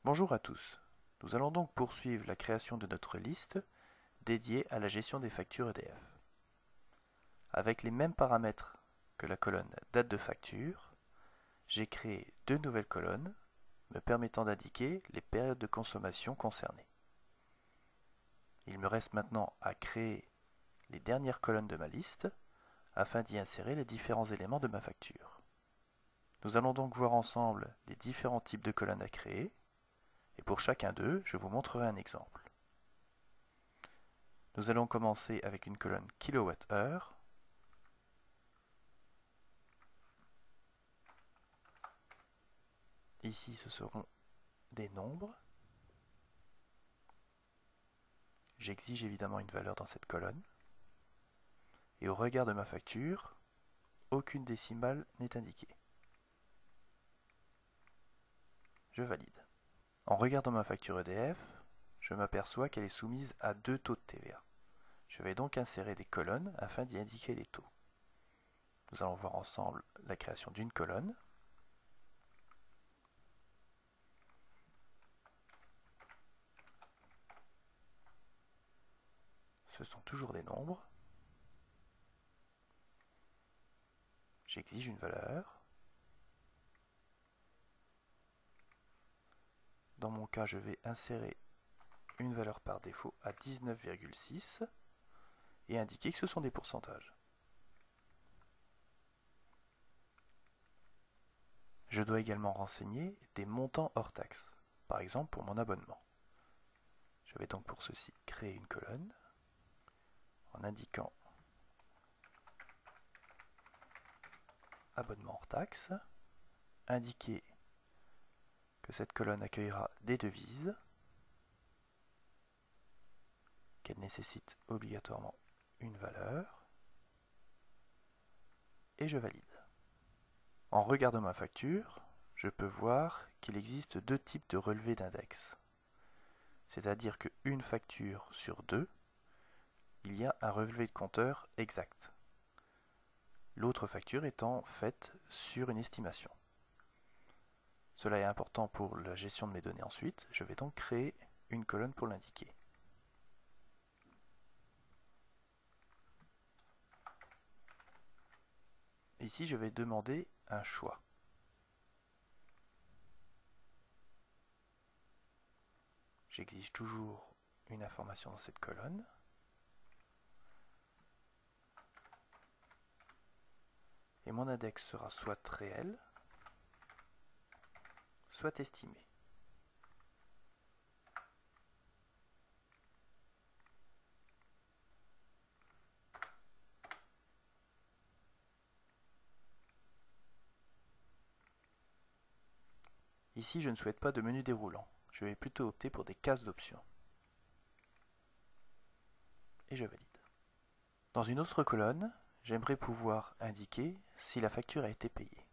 Bonjour à tous. Nous allons donc poursuivre la création de notre liste dédiée à la gestion des factures EDF. Avec les mêmes paramètres que la colonne date de facture, j'ai créé deux nouvelles colonnes me permettant d'indiquer les périodes de consommation concernées. Il me reste maintenant à créer les dernières colonnes de ma liste afin d'y insérer les différents éléments de ma facture. Nous allons donc voir ensemble les différents types de colonnes à créer et pour chacun d'eux, je vous montrerai un exemple. Nous allons commencer avec une colonne kWh. Ici, ce seront des nombres. J'exige évidemment une valeur dans cette colonne. Et au regard de ma facture, aucune décimale n'est indiquée. Je valide. En regardant ma facture EDF, je m'aperçois qu'elle est soumise à deux taux de TVA. Je vais donc insérer des colonnes afin d'y indiquer les taux. Nous allons voir ensemble la création d'une colonne. Ce sont toujours des nombres. J'exige une valeur. Dans mon cas, je vais insérer une valeur par défaut à 19,6 et indiquer que ce sont des pourcentages. Je dois également renseigner des montants hors taxes, par exemple pour mon abonnement. Je vais donc pour ceci créer une colonne en indiquant abonnement hors taxes, indiquer que cette colonne accueillera des devises, qu'elle nécessite obligatoirement une valeur, et je valide. En regardant ma facture, je peux voir qu'il existe deux types de relevés d'index. C'est-à-dire qu'une facture sur deux, il y a un relevé de compteur exact. L'autre facture étant faite sur une estimation. Cela est important pour la gestion de mes données ensuite. Je vais donc créer une colonne pour l'indiquer. Ici, je vais demander un choix. J'exige toujours une information dans cette colonne. Et mon index sera soit réel, soit estimé. Ici, je ne souhaite pas de menu déroulant. Je vais plutôt opter pour des cases d'options. Et je valide. Dans une autre colonne, j'aimerais pouvoir indiquer si la facture a été payée.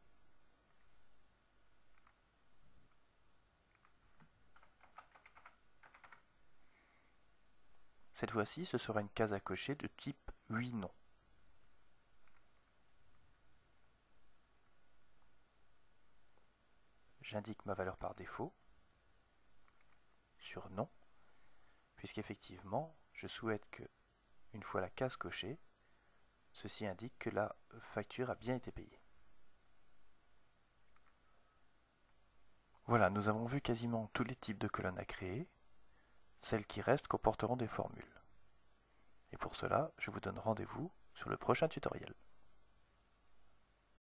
Cette fois-ci, ce sera une case à cocher de type oui/non. J'indique ma valeur par défaut sur non, puisqu'effectivement, je souhaite que, une fois la case cochée, ceci indique que la facture a bien été payée. Voilà, nous avons vu quasiment tous les types de colonnes à créer. Celles qui restent comporteront des formules. Et pour cela, je vous donne rendez-vous sur le prochain tutoriel.